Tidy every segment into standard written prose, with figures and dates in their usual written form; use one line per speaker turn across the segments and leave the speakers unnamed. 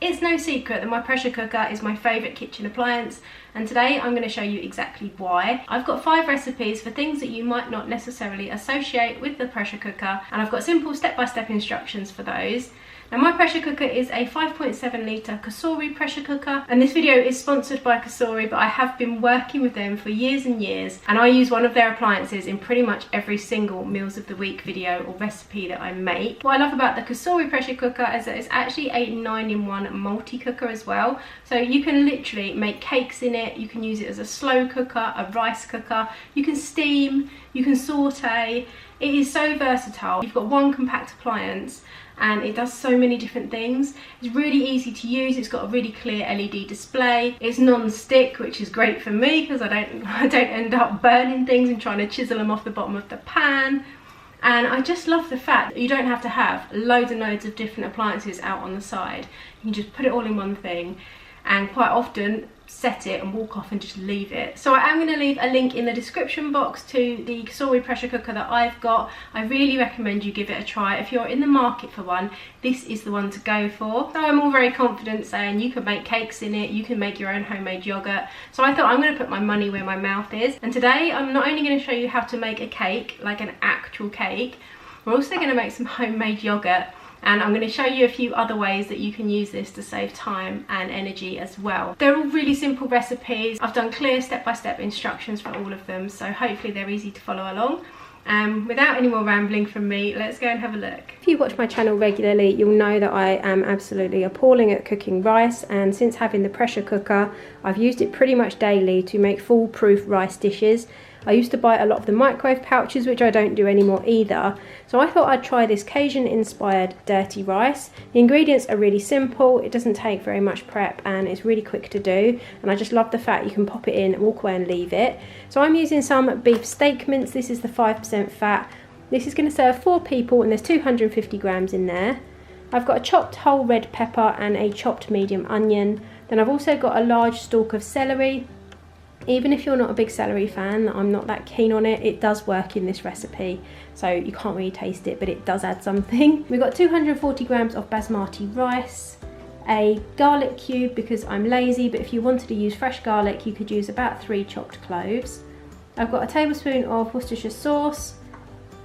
It's no secret that my pressure cooker is my favourite kitchen appliance, and today I'm going to show you exactly why. I've got 5 recipes for things that you might not necessarily associate with the pressure cooker, and I've got simple step-by-step instructions for those. Now, my pressure cooker is a 5.7 litre Cosori pressure cooker, and this video is sponsored by Cosori, but I have been working with them for years and years, and I use one of their appliances in pretty much every single Meals of the Week video or recipe that I make. What I love about the Cosori pressure cooker is that it's actually a 9-in-1 multi-cooker as well, so you can literally make cakes in it, you can use it as a slow cooker, a rice cooker, you can steam, you can saute. It is so versatile. You've got one compact appliance and it does so many different things. It's really easy to use. It's got a really clear LED display. It's non-stick, which is great for me because I don't end up burning things and trying to chisel them off the bottom of the pan. And I just love the fact that you don't have to have loads and loads of different appliances out on the side. You can just put it all in one thing, and quite often set it and walk off and just leave it. So I am going to leave a link in the description box to the Cosori pressure cooker that I've got. I really recommend you give it a try. If you're in the market for one, this is the one to go for. So I'm all very confident saying you can make cakes in it, you can make your own homemade yogurt. So I thought I'm going to put my money where my mouth is. And today I'm not only going to show you how to make a cake, like an actual cake, we're also going to make some homemade yogurt. And I'm going to show you a few other ways that you can use this to save time and energy as well. They're all really simple recipes. I've done clear step-by-step instructions for all of them, so hopefully they're easy to follow along. Without any more rambling from me, let's go and have a look. If you watch my channel regularly, you'll know that I am absolutely appalling at cooking rice, and since having the pressure cooker, I've used it pretty much daily to make foolproof rice dishes. I used to buy a lot of the microwave pouches, which I don't do anymore either. So I thought I'd try this Cajun inspired dirty rice. The ingredients are really simple, it doesn't take very much prep, and it's really quick to do. And I just love the fact you can pop it in, walk away and leave it. So I'm using some beef steak mince. This is the 5% fat. This is going to serve 4 people and there's 250 grams in there. I've got a chopped whole red pepper and a chopped medium onion. Then I've also got a large stalk of celery. Even if you're not a big celery fan, I'm not that keen on it, it does work in this recipe. So you can't really taste it, but it does add something. We've got 240 grams of basmati rice, a garlic cube because I'm lazy, but if you wanted to use fresh garlic, you could use about 3 chopped cloves. I've got a tablespoon of Worcestershire sauce.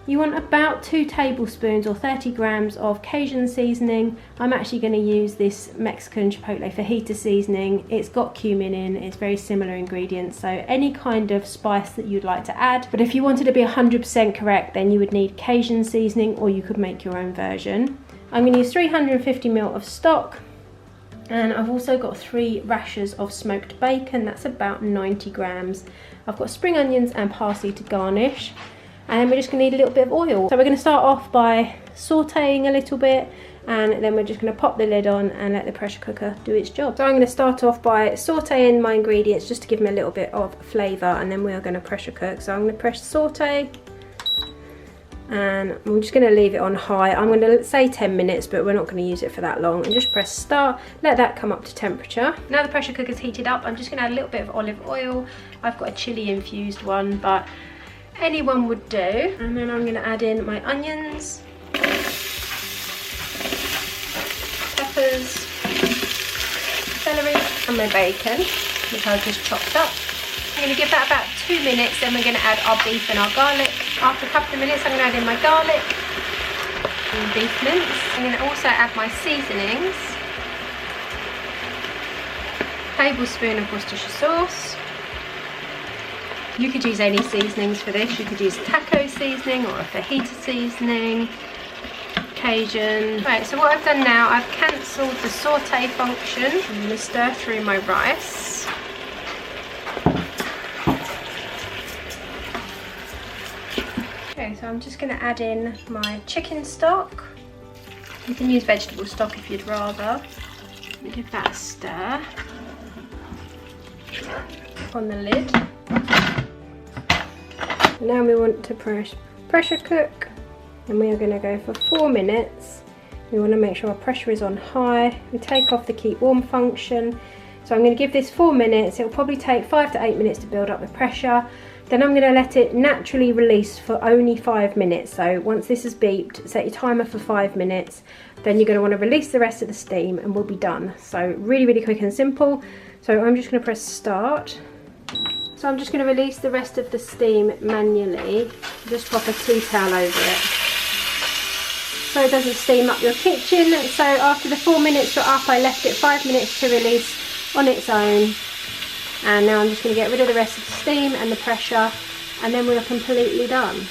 You want about 2 tablespoons or 30 grams of Cajun seasoning. I'm actually going to use this Mexican chipotle fajita seasoning. It's got cumin in, it's very similar ingredients, so any kind of spice that you'd like to add. But if you wanted to be 100% correct, then you would need Cajun seasoning, or you could make your own version. I'm going to use 350 ml of stock, and I've also got 3 rashers of smoked bacon. That's about 90 grams. I've got spring onions and parsley to garnish. And then we're just going to need a little bit of oil. So we're going to start off by sauteing a little bit, and then we're just going to pop the lid on and let the pressure cooker do its job. So I'm going to start off by sauteing my ingredients just to give them a little bit of flavour, and then we are going to pressure cook. So I'm going to press saute, and I'm just going to leave it on high. I'm going to say 10 minutes, but we're not going to use it for that long. And just press start, let that come up to temperature. Now the pressure cooker's heated up, I'm just going to add a little bit of olive oil. I've got a chili infused one, but anyone would do. And then I'm going to add in my onions, peppers, celery, and my bacon, which I've just chopped up. I'm going to give that about 2 minutes, then we're going to add our beef and our garlic. After a couple of minutes, I'm going to add in my garlic and beef mince. I'm going to also add my seasonings, tablespoon of Worcestershire sauce. You could use any seasonings for this. You could use taco seasoning or a fajita seasoning, Cajun. Right, so what I've done now, I've cancelled the saute function. I'm going to stir through my rice. Okay, so I'm just going to add in my chicken stock. You can use vegetable stock if you'd rather. Give that a stir. On the lid. Now we want to pressure cook, and we are going to go for 4 minutes. We want to make sure our pressure is on high. We take off the keep warm function. So I'm going to give this 4 minutes. It'll probably take 5 to 8 minutes to build up the pressure. Then I'm going to let it naturally release for only 5 minutes. So once this is beeped, set your timer for 5 minutes. Then you're going to want to release the rest of the steam and we'll be done. So really, really quick and simple. So I'm just going to press start. So I'm just going to release the rest of the steam manually. Just pop a tea towel over it, so it doesn't steam up your kitchen. So after the 4 minutes were up, I left it 5 minutes to release on its own. And now I'm just going to get rid of the rest of the steam and the pressure, and then we're completely done.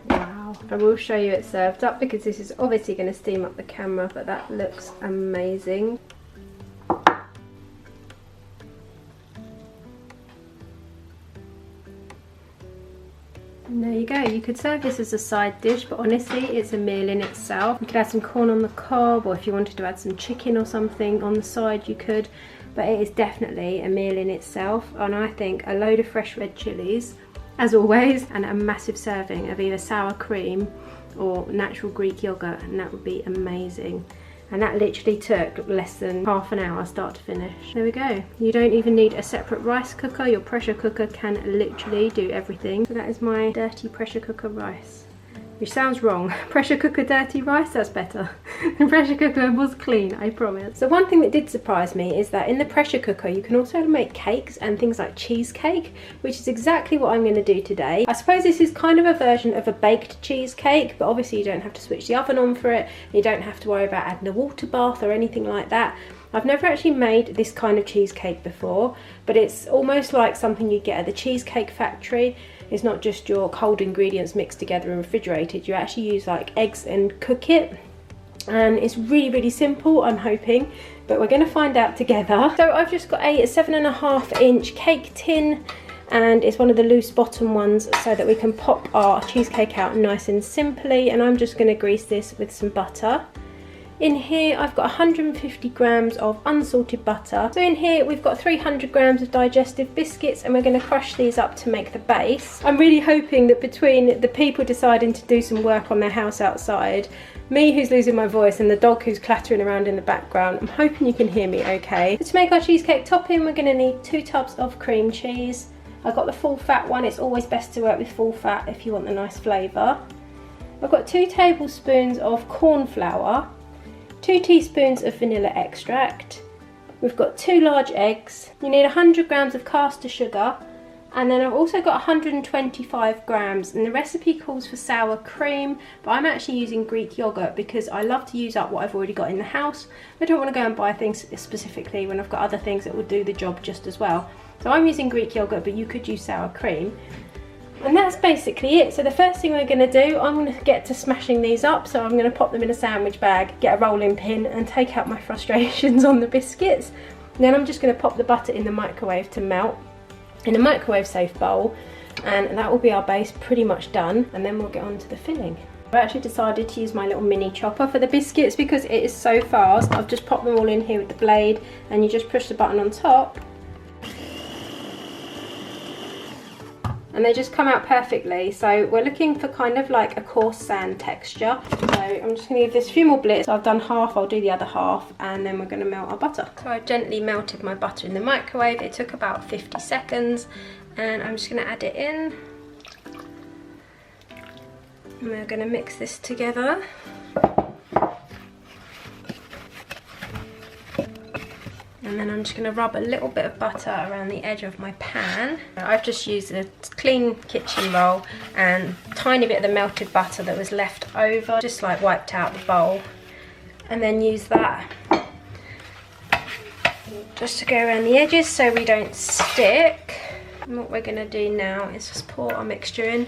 Wow. I will show you it served up because this is obviously going to steam up the camera, but that looks amazing. And there you go. You could serve this as a side dish, but honestly it's a meal in itself. You could add some corn on the cob, or if you wanted to add some chicken or something on the side you could, but it is definitely a meal in itself. And I think a load of fresh red chilies as always, and a massive serving of either sour cream or natural Greek yogurt, and that would be amazing. And that literally took less than half an hour start to finish. There we go. You don't even need a separate rice cooker. Your pressure cooker can literally do everything. So that is my dirty pressure cooker rice. Which sounds wrong. Pressure cooker dirty rice, that's better. The pressure cooker was clean, I promise. So one thing that did surprise me is that in the pressure cooker you can also make cakes and things like cheesecake, which is exactly what I'm going to do today. I suppose this is kind of a version of a baked cheesecake, but obviously you don't have to switch the oven on for it. You don't have to worry about adding a water bath or anything like that. I've never actually made this kind of cheesecake before, but it's almost like something you get at the Cheesecake Factory. It's not just your cold ingredients mixed together and refrigerated. You actually use like eggs and cook it. And it's really, really simple, I'm hoping, but we're going to find out together. So I've just got a 7.5-inch cake tin, and it's one of the loose bottom ones so that we can pop our cheesecake out nice and simply. And I'm just going to grease this with some butter. In here I've got 150 grams of unsalted butter. So in here we've got 300 grams of digestive biscuits, and we're going to crush these up to make the base. I'm really hoping that between the people deciding to do some work on their house outside, me who's losing my voice, and the dog who's clattering around in the background, I'm hoping you can hear me okay. So to make our cheesecake topping, we're going to need 2 tubs of cream cheese. I've got the full fat one. It's always best to work with full fat if you want the nice flavour. I've got 2 tablespoons of corn flour, 2 teaspoons of vanilla extract. We've got 2 large eggs. You need 100 grams of caster sugar, and then I've also got 125 grams, and the recipe calls for sour cream, but I'm actually using Greek yogurt because I love to use up what I've already got in the house. I don't want to go and buy things specifically when I've got other things that will do the job just as well. So I'm using Greek yogurt, but you could use sour cream. And that's basically it. So the first thing we're going to do, I'm going to get to smashing these up. So I'm going to pop them in a sandwich bag, get a rolling pin, and take out my frustrations on the biscuits. And then I'm just going to pop the butter in the microwave to melt in a microwave safe bowl, and that will be our base pretty much done. And then we'll get on to the filling. I've actually decided to use my little mini chopper for the biscuits because it is so fast. I've just popped them all in here with the blade, and you just push the button on top, and they just come out perfectly. So we're looking for kind of like a coarse sand texture. So I'm just going to give this a few more blitz. I've done half, I'll do the other half, and then we're going to melt our butter. So I've gently melted my butter in the microwave. It took about 50 seconds, and I'm just going to add it in. And we're going to mix this together. And then I'm just going to rub a little bit of butter around the edge of my pan. I've just used a clean kitchen roll and a tiny bit of the melted butter that was left over, just like wiped out the bowl, and then use that just to go around the edges so we don't stick. And what we're going to do now is just pour our mixture in.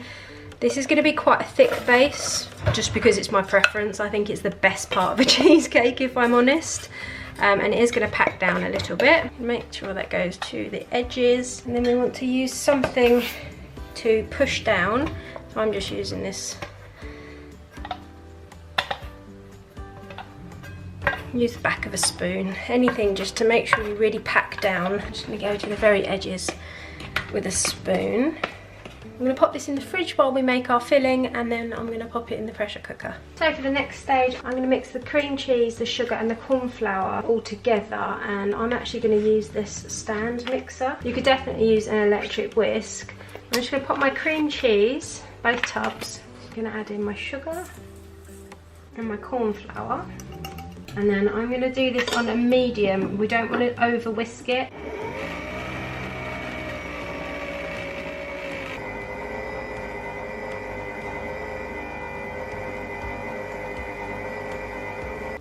This is going to be quite a thick base, just because it's my preference. I think it's the best part of a cheesecake, if I'm honest. And it is going to pack down a little bit. Make sure that goes to the edges, and then we want to use something to push down. So I'm just using this. Use the back of a spoon, anything just to make sure you really pack down. I'm just going to go to the very edges with a spoon. I'm going to pop this in the fridge while we make our filling, and then I'm going to pop it in the pressure cooker. So for the next stage, I'm going to mix the cream cheese, the sugar and the corn flour all together, and I'm actually going to use this stand mixer. You could definitely use an electric whisk. I'm just going to pop my cream cheese, both tubs. I'm going to add in my sugar and my corn flour, and then I'm going to do this on a medium. We don't want to over whisk it.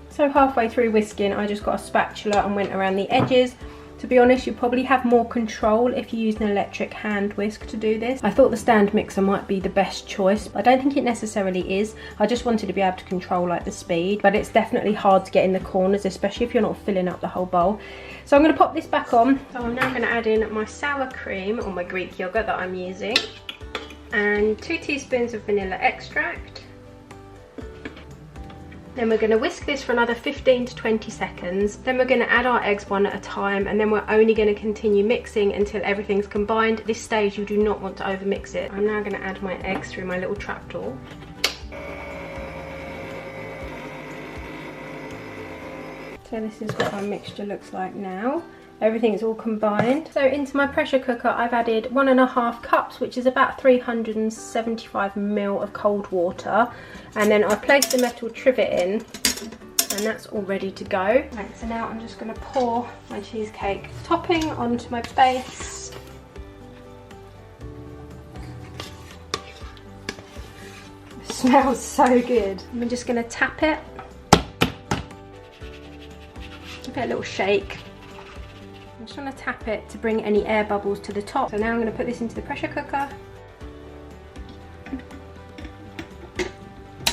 So halfway through whisking, I just got a spatula and went around the edges. To be honest, you probably have more control if you use an electric hand whisk to do this. I thought the stand mixer might be the best choice, but I don't think it necessarily is. I just wanted to be able to control like the speed, but it's definitely hard to get in the corners, especially if you're not filling up the whole bowl. So I'm going to pop this back on. So I'm now going to add in my sour cream, or my Greek yogurt that I'm using, and 2 teaspoons of vanilla extract. Then we're going to whisk this for another 15 to 20 seconds. Then we're going to add our eggs one at a time, and then we're only going to continue mixing until everything's combined. At this stage, you do not want to over mix it. I'm now going to add my eggs through my little trapdoor. So this is what our mixture looks like now. Everything's all combined. So into my pressure cooker, I've added 1.5 cups, which is about 375 ml of cold water. And then I placed the metal trivet in, and that's all ready to go. Right, so now I'm just going to pour my cheesecake topping onto my base. It smells so good. I'm just going to tap it. Give it a little shake. I'm just going to tap it to bring any air bubbles to the top. So now I'm going to put this into the pressure cooker.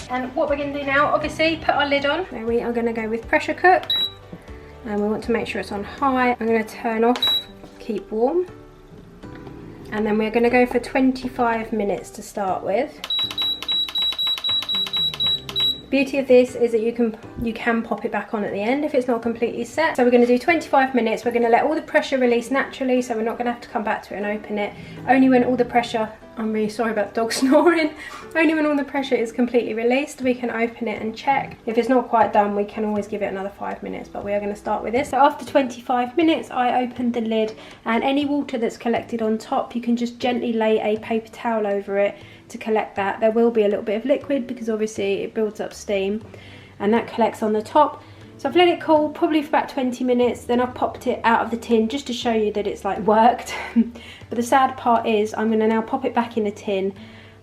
And what we're going to do now, obviously, put our lid on. So we are going to go with pressure cook. And we want to make sure it's on high. I'm going to turn off, keep warm. And then we're going to go for 25 minutes to start with. Beauty of this is that you can pop it back on at the end if it's not completely set. So we're going to do 25 minutes. We're going to let all the pressure release naturally, so we're not going to have to come back to it and open it. Only when all the pressure, I'm really sorry about the dog snoring, only when all the pressure is completely released, we can open it and check. If it's not quite done, we can always give it another 5 minutes, but we are going to start with this. So after 25 minutes, I opened the lid, and any water that's collected on top, you can just gently lay a paper towel over it to collect that. There will be a little bit of liquid because obviously it builds up steam, and that collects on the top. So I've let it cool probably for about 20 minutes, then I've popped it out of the tin just to show you that it's like worked. But the sad part is I'm going to now pop it back in the tin,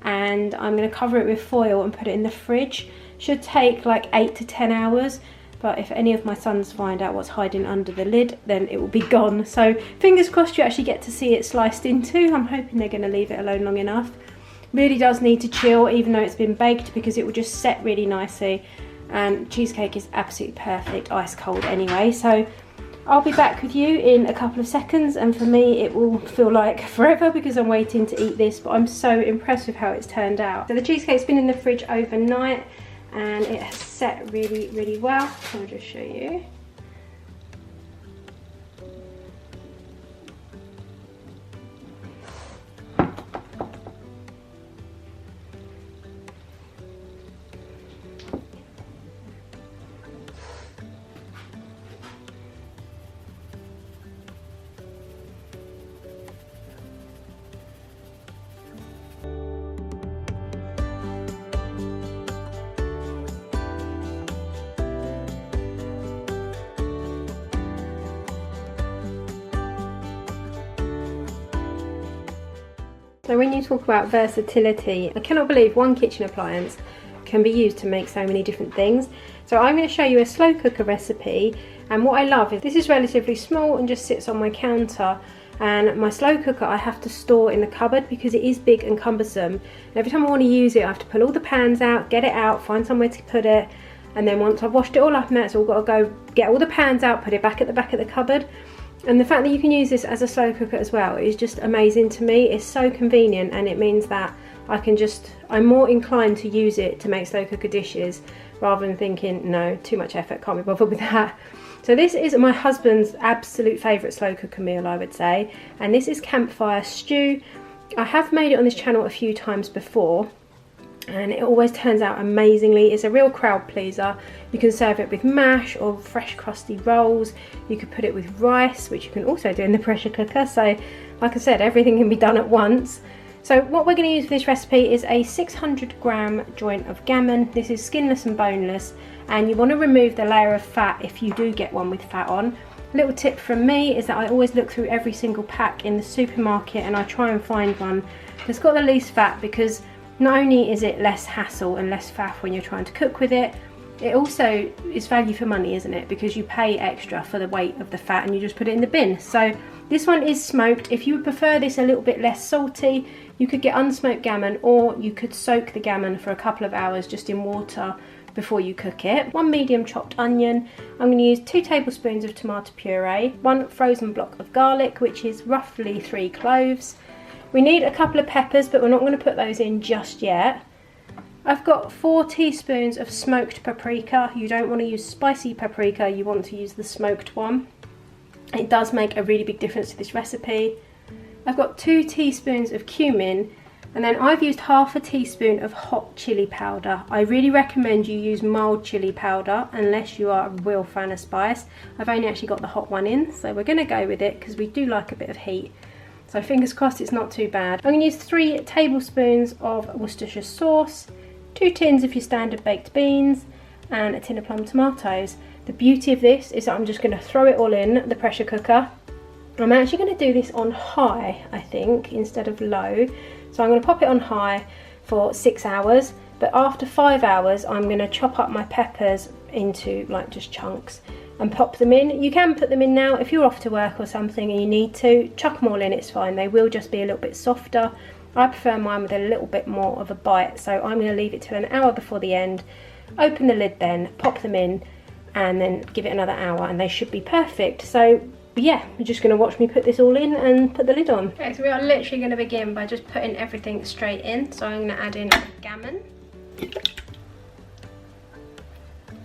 and I'm going to cover it with foil and put it in the fridge. Should take like 8 to 10 hours, but if any of my sons find out what's hiding under the lid, then it will be gone. So fingers crossed you actually get to see it sliced into. I'm hoping they're going to leave it alone long enough. Really does need to chill even though it's been baked, because it will just set really nicely, and cheesecake is absolutely perfect ice cold anyway. So I'll be back with you in a couple of seconds, and for me it will feel like forever because I'm waiting to eat this, but I'm so impressed with how it's turned out. So the cheesecake's been in the fridge overnight and it has set really, really well. I'll just show you. So when you talk about versatility, I cannot believe one kitchen appliance can be used to make so many different things. So I'm going to show you a slow cooker recipe, and what I love is this is relatively small and just sits on my counter, and my slow cooker I have to store in the cupboard because it is big and cumbersome. And every time I want to use it, I have to pull all the pans out, get it out, find somewhere to put it, and then once I've washed it all up and that's all got to go, get all the pans out, put it back at the back of the cupboard. And the fact that you can use this as a slow cooker as well is just amazing to me. It's so convenient, and it means that I'm more inclined to use it to make slow cooker dishes rather than thinking, no, too much effort, can't be bothered with that. So this is my husband's absolute favourite slow cooker meal, I would say, and this is campfire stew. I have made it on this channel a few times before and it always turns out amazingly. It's a real crowd pleaser. You can serve it with mash or fresh crusty rolls. You could put it with rice, which you can also do in the pressure cooker. So like I said, everything can be done at once. So what we're going to use for this recipe is a 600-gram joint of gammon. This is skinless and boneless, and you want to remove the layer of fat if you do get one with fat on. A little tip from me is that I always look through every single pack in the supermarket and I try and find one that's got the least fat, because not only is it less hassle and less faff when you're trying to cook with it, it also is value for money, isn't it? Because you pay extra for the weight of the fat and you just put it in the bin. So this one is smoked. If you would prefer this a little bit less salty, you could get unsmoked gammon, or you could soak the gammon for a couple of hours just in water before you cook it. 1 medium chopped onion. I'm going to use 2 tablespoons of tomato puree, 1 frozen block of garlic, which is roughly 3 cloves. We need a couple of peppers, but we're not going to put those in just yet. I've got 4 teaspoons of smoked paprika. You don't want to use spicy paprika, you want to use the smoked one. It does make a really big difference to this recipe. I've got 2 teaspoons of cumin, and then I've used half a teaspoon of hot chili powder. I really recommend you use mild chili powder unless you are a real fan of spice. I've only actually got the hot one in, so we're going to go with it because we do like a bit of heat. So fingers crossed it's not too bad. I'm going to use 3 tablespoons of Worcestershire sauce, 2 tins of your standard baked beans, and a tin of plum tomatoes. The beauty of this is that I'm just going to throw it all in the pressure cooker. I'm actually going to do this on high, I think, instead of low. So I'm going to pop it on high for 6 hours, but after 5 hours I'm going to chop up my peppers into like just chunks and pop them in. You can put them in now if you're off to work or something and you need to. Chuck them all in, it's fine. They will just be a little bit softer. I prefer mine with a little bit more of a bite, so I'm going to leave it till an hour before the end. Open the lid then, pop them in, and then give it another hour and they should be perfect. So yeah, you're just going to watch me put this all in and put the lid on. Okay, so we are literally going to begin by just putting everything straight in. So I'm going to add in gammon.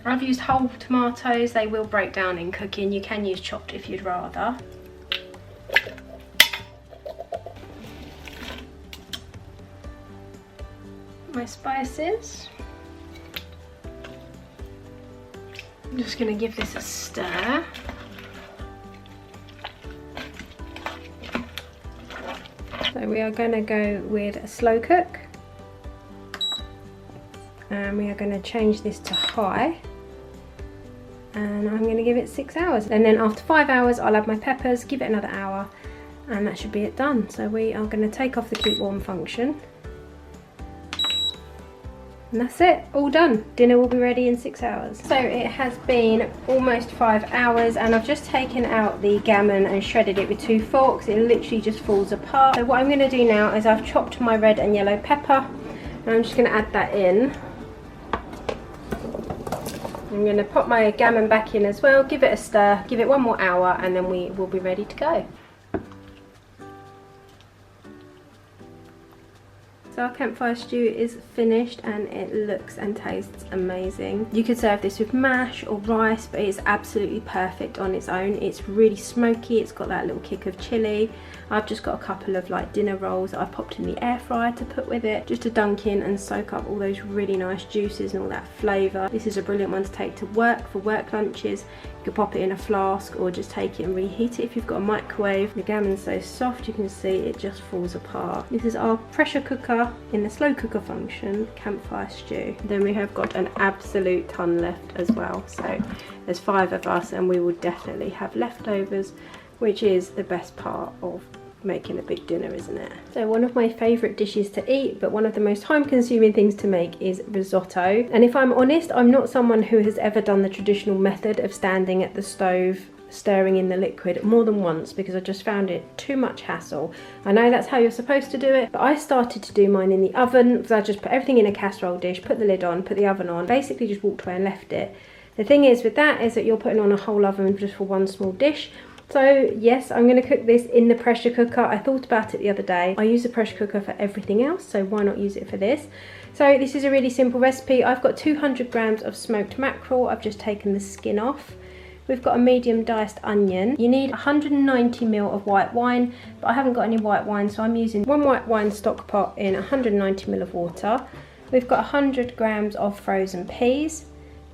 I've used whole tomatoes. They will break down in cooking. You can use chopped if you'd rather. My spices. I'm just going to give this a stir. So we are going to go with a slow cook, and we are going to change this to high, and I'm going to give it 6 hours, and then after 5 hours I'll add my peppers, give it another hour, and that should be it done. So we are going to take off the keep warm function. And that's it, all done. Dinner will be ready in 6 hours. So it has been almost 5 hours and I've just taken out the gammon and shredded it with 2 forks. It literally just falls apart. So what I'm going to do now is I've chopped my red and yellow pepper and I'm just going to add that in. I'm going to pop my gammon back in as well, give it a stir, give it 1 more hour, and then we will be ready to go. So our campfire stew is finished and it looks and tastes amazing. You could serve this with mash or rice, but it's absolutely perfect on its own. It's really smoky, it's got that little kick of chilli. I've just got a couple of like dinner rolls that I've popped in the air fryer to put with it, just to dunk in and soak up all those really nice juices and all that flavour. This is a brilliant one to take to work for work lunches. You could pop it in a flask or just take it and reheat it if you've got a microwave. The gammon's so soft, you can see it just falls apart. This is our pressure cooker in the slow cooker function campfire stew. Then we have got an absolute ton left as well. So there's 5 of us and we will definitely have leftovers, which is the best part of making a big dinner, isn't it? So one of my favourite dishes to eat, but one of the most time-consuming things to make, is risotto. And if I'm honest, I'm not someone who has ever done the traditional method of standing at the stove stirring in the liquid more than once, because I just found it too much hassle. I know that's how you're supposed to do it, but I started to do mine in the oven, because I just put everything in a casserole dish, put the lid on, put the oven on, basically just walked away and left it. The thing is with that is that you're putting on a whole oven just for one small dish. So yes, I'm going to cook this in the pressure cooker. I thought about it the other day. I use the pressure cooker for everything else, so why not use it for this? So this is a really simple recipe. I've got 200 grams of smoked mackerel. I've just taken the skin off. We've got a medium diced onion. You need 190 ml of white wine, but I haven't got any white wine, so I'm using 1 white wine stock pot in 190 ml of water. We've got 100 grams of frozen peas,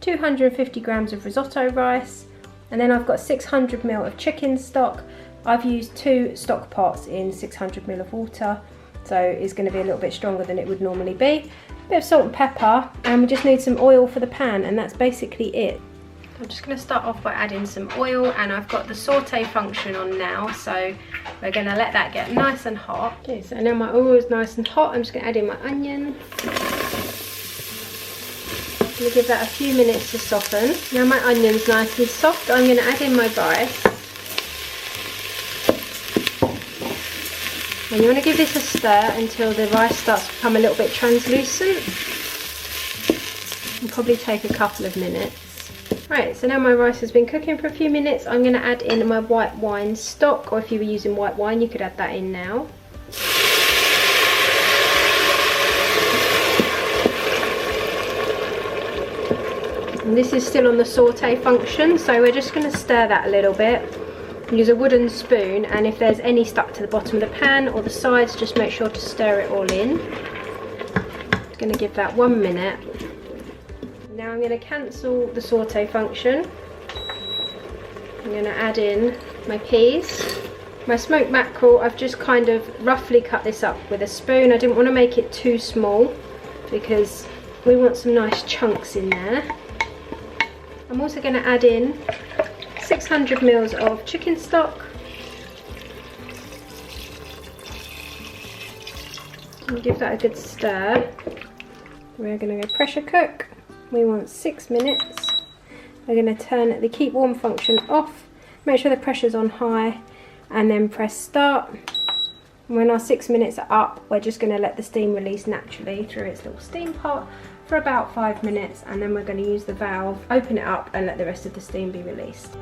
250 grams of risotto rice, and then I've got 600 ml of chicken stock. I've used 2 stock pots in 600 ml of water, so it's going to be a little bit stronger than it would normally be. A bit of salt and pepper, and we just need some oil for the pan, and that's basically it. I'm just going to start off by adding some oil, and I've got the saute function on now, so we're going to let that get nice and hot. Okay, so now my oil is nice and hot, I'm just going to add in my onion. I'm going to give that a few minutes to soften. Now my onion's nicely soft, I'm going to add in my rice. And you want to give this a stir until the rice starts to become a little bit translucent. It'll probably take a couple of minutes. Right, so now my rice has been cooking for a few minutes. I'm going to add in my white wine stock, or if you were using white wine, you could add that in now. And this is still on the saute function, so we're just going to stir that a little bit. Use a wooden spoon, and if there's any stuck to the bottom of the pan or the sides, just make sure to stir it all in. Just going to give that 1 minute. Now I'm going to cancel the saute function. I'm going to add in my peas. My smoked mackerel, I've just kind of roughly cut this up with a spoon. I didn't want to make it too small because we want some nice chunks in there. I'm also going to add in 600 ml of chicken stock. And give that a good stir. We're going to go pressure cook. We want 6 minutes. We're going to turn the keep warm function off, make sure the pressure's on high, and then press start. And when our 6 minutes are up, we're just going to let the steam release naturally through its little steam pot for about 5 minutes, and then we're going to use the valve, open it up, and let the rest of the steam be released.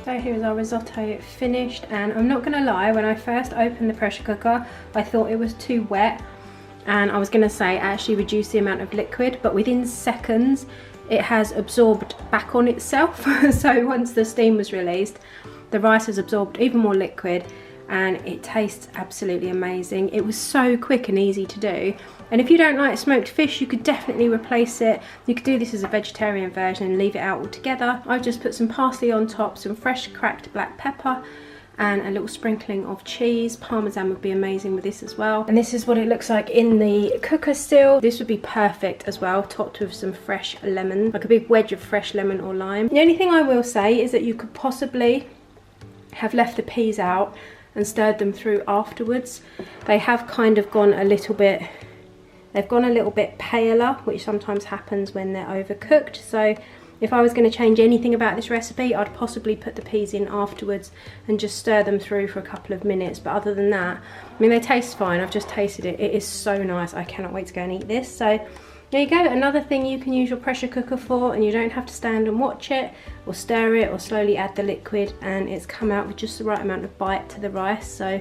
So here's our risotto finished, and I'm not gonna lie, when I first opened the pressure cooker I thought it was too wet, and I was gonna say actually reduce the amount of liquid, but within seconds it has absorbed back on itself. So once the steam was released, the rice has absorbed even more liquid, and it tastes absolutely amazing. It was so quick and easy to do, and if you don't like smoked fish, you could definitely replace it. You could do this as a vegetarian version and leave it out altogether. I've just put some parsley on top, some fresh cracked black pepper, and a little sprinkling of cheese. Parmesan would be amazing with this as well. And this is what it looks like in the cooker still. This would be perfect as well, topped with some fresh lemon, like a big wedge of fresh lemon or lime. The only thing I will say is that you could possibly have left the peas out and stirred them through afterwards. They have kind of gone a little bit, they've gone a little bit paler, which sometimes happens when they're overcooked. So if I was going to change anything about this recipe, I'd possibly put the peas in afterwards and just stir them through for a couple of minutes. But other than that, I mean, they taste fine. I've just tasted it. It is so nice. I cannot wait to go and eat this. So there you go, another thing you can use your pressure cooker for, and you don't have to stand and watch it or stir it or slowly add the liquid, and it's come out with just the right amount of bite to the rice. So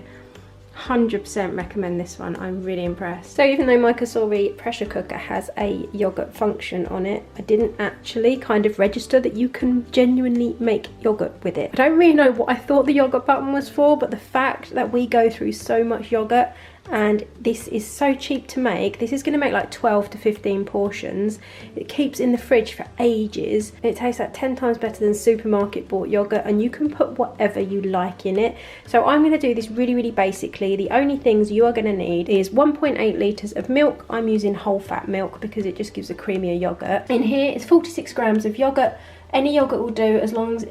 100% recommend this one. I'm really impressed. So even though my Cosori pressure cooker has a yogurt function on it, I didn't actually kind of register that you can genuinely make yogurt with it. I don't really know what I thought the yogurt button was for, but the fact that we go through so much yogurt and this is so cheap to make, this is going to make like 12 to 15 portions. It keeps in the fridge for ages. It tastes like 10 times better than supermarket bought yogurt, and you can put whatever you like in it. So I'm going to do this really basically. The only things you are going to need is 1.8 litres of milk. I'm using whole fat milk because it just gives a creamier yogurt. In here is 46 grams of yogurt. Any yogurt will do as long as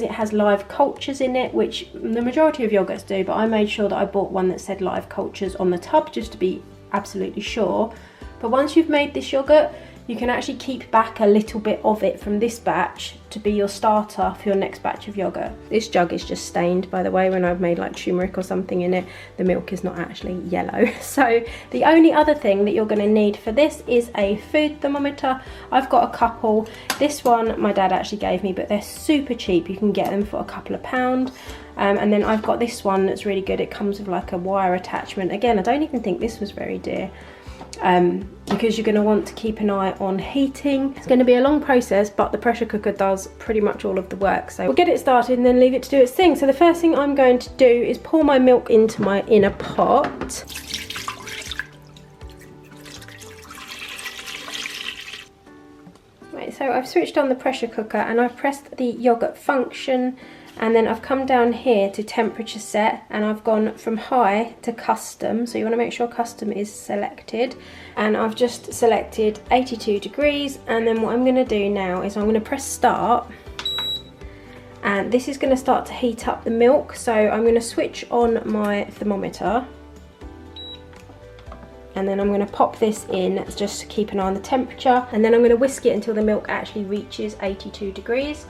it has live cultures in it, which the majority of yogurts do, but I made sure that I bought one that said live cultures on the tub just to be absolutely sure. But once you've made this yogurt, you can actually keep back a little bit of it from this batch to be your starter for your next batch of yogurt. This jug is just stained, by the way. When I've made like turmeric or something in it, the milk is not actually yellow. So the only other thing that you're going to need for this is a food thermometer. I've got a couple. This one my dad actually gave me, but they're super cheap. You can get them for a couple of pounds. And then I've got this one that's really good. It comes with like a wire attachment. Again, I don't even think this was very dear. Because you're going to want to keep an eye on heating. It's going to be a long process, but the pressure cooker does pretty much all of the work. So we'll get it started and then leave it to do its thing. So the first thing I'm going to do is pour my milk into my inner pot. Right, so I've switched on the pressure cooker and I've pressed the yogurt function. And then I've come down here to temperature set and I've gone from high to custom. So you want to make sure custom is selected. And I've just selected 82 degrees. And then what I'm going to do now is I'm going to press start. And this is going to start to heat up the milk. So I'm going to switch on my thermometer. And then I'm going to pop this in just to keep an eye on the temperature. And then I'm going to whisk it until the milk actually reaches 82 degrees.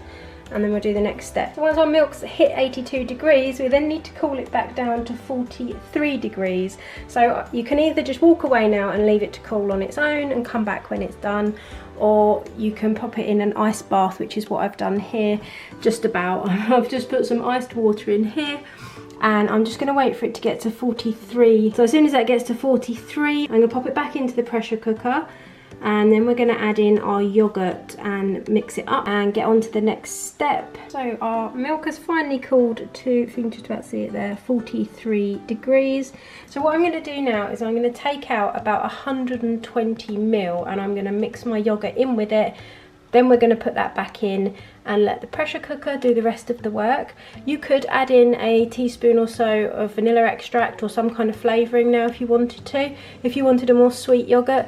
And then we'll do the next step. So once our milk's hit 82 degrees, we then need to cool it back down to 43 degrees. So you can either just walk away now and leave it to cool on its own and come back when it's done, or you can pop it in an ice bath, which is what I've done here, just about. I've just put some iced water in here, and I'm just going to wait for it to get to 43. So as soon as that gets to 43, I'm going to pop it back into the pressure cooker. And then we're going to add in our yogurt and mix it up and get on to the next step. So our milk has finally cooled to, if you can just about see it there, 43 degrees. So what I'm going to do now is I'm going to take out about 120 ml and I'm going to mix my yogurt in with it. Then we're going to put that back in and let the pressure cooker do the rest of the work. You could add in a teaspoon or so of vanilla extract or some kind of flavouring now if you wanted to. If you wanted a more sweet yogurt.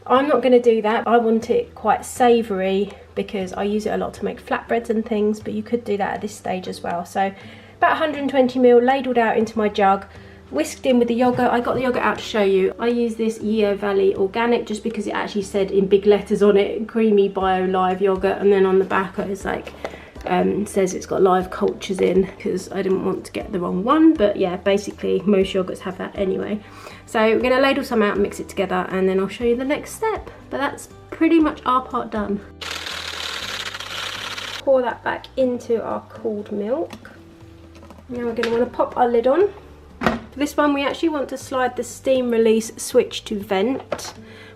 I'm not going to do that. I want it quite savoury because I use it a lot to make flatbreads and things, but you could do that at this stage as well. So about 120 ml ladled out into my jug, whisked in with the yogurt. I got the yogurt out to show you. I use this Yeo Valley Organic just because it actually said in big letters on it, creamy bio live yogurt, and then on the back it's like says it's got live cultures in, because I didn't want to get the wrong one. But yeah, basically most yogurts have that anyway. So we're going to ladle some out and mix it together, and then I'll show you the next step. But that's pretty much our part done. Pour that back into our cooled milk. Now we're going to want to pop our lid on. For this one we actually want to slide the steam release switch to vent.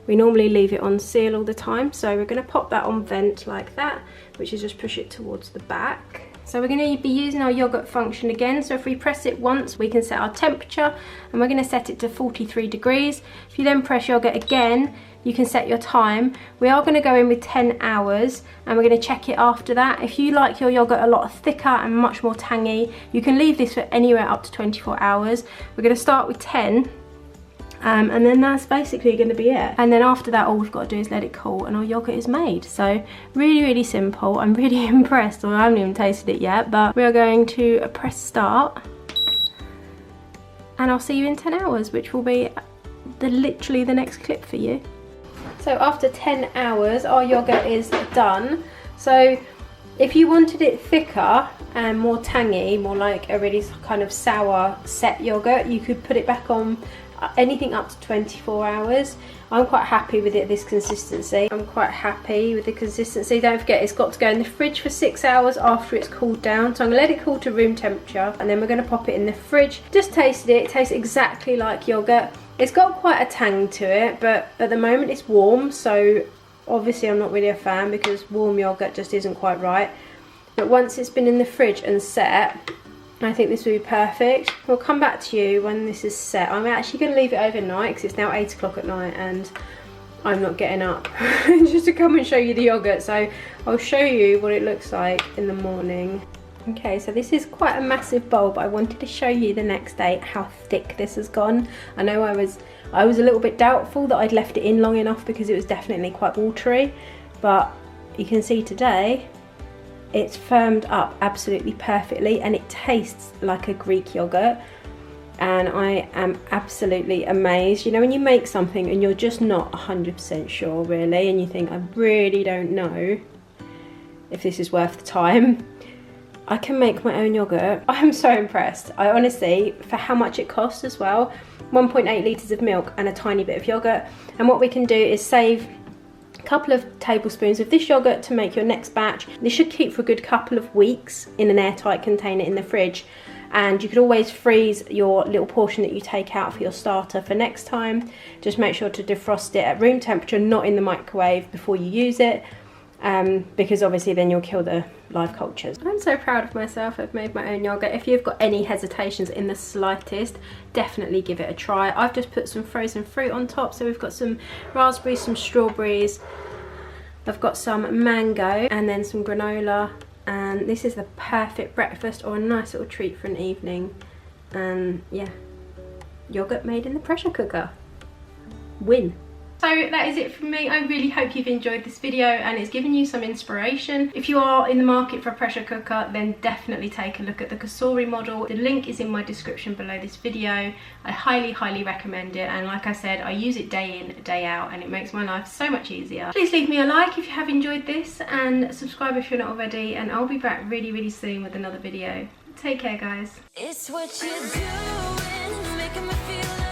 We normally leave it on seal all the time, so we're going to pop that on vent like that, which is just push it towards the back. So we're going to be using our yogurt function again. So if we press it once, we can set our temperature, and we're going to set it to 43 degrees. If you then press yogurt again, you can set your time. We are going to go in with 10 hours, and we're going to check it after that. If you like your yogurt a lot thicker and much more tangy, you can leave this for anywhere up to 24 hours. We're going to start with 10. And then that's basically going to be it. And then after that, all we've got to do is let it cool and our yogurt is made. So really, really simple. I'm really impressed. Well, I haven't even tasted it yet, but we are going to press start. And I'll see you in 10 hours, which will be literally the next clip for you. So after 10 hours, our yogurt is done. So if you wanted it thicker and more tangy, more like a really kind of sour set yogurt, you could put it back on anything up to 24 hours. I'm quite happy with it, this consistency. I'm quite happy with the consistency. Don't forget, it's got to go in the fridge for 6 hours after it's cooled down. So I'm going to let it cool to room temperature, and then we're going to pop it in the fridge. Just tasted it. It tastes exactly like yogurt. It's got quite a tang to it, but at the moment it's warm, so obviously I'm not really a fan because warm yogurt just isn't quite right. But once it's been in the fridge and set, I think this will be perfect. We'll come back to you when this is set. I'm actually going to leave it overnight because it's now 8 o'clock at night and I'm not getting up just to come and show you the yogurt. So I'll show you what it looks like in the morning. Okay, so this is quite a massive bowl, but I wanted to show you the next day how thick this has gone. I know I was a little bit doubtful that I'd left it in long enough because it was definitely quite watery, but you can see today it's firmed up absolutely perfectly and it tastes like a Greek yogurt. and I am absolutely amazed. You know, when you make something and you're just not 100% sure really, and you think, I really don't know if this is worth the time. I can make my own yoghurt. I'm so impressed. I honestly, for how much it costs as well, 1.8 litres of milk and a tiny bit of yoghurt. And what we can do is save a couple of tablespoons of this yoghurt to make your next batch. This should keep for a good couple of weeks in an airtight container in the fridge. And you could always freeze your little portion that you take out for your starter for next time. Just make sure to defrost it at room temperature, not in the microwave before you use it. Because obviously then you'll kill the live cultures. I'm so proud of myself. I've made my own yoghurt. If you've got any hesitations in the slightest, definitely give it a try. I've just put some frozen fruit on top. So we've got some raspberries, some strawberries, I've got some mango, and then some granola. And this is the perfect breakfast or a nice little treat for an evening. And yeah, yoghurt made in the pressure cooker. Win. So that is it from me. I really hope you've enjoyed this video and it's given you some inspiration. If you are in the market for a pressure cooker, then definitely take a look at the Cosori model. The link is in my description below this video. I highly recommend it, and like I said, I use it day in, day out, and it makes my life so much easier. Please leave me a like if you have enjoyed this, and subscribe if you're not already, and I'll be back really soon with another video. Take care, guys.
It's what you're doing, making me feel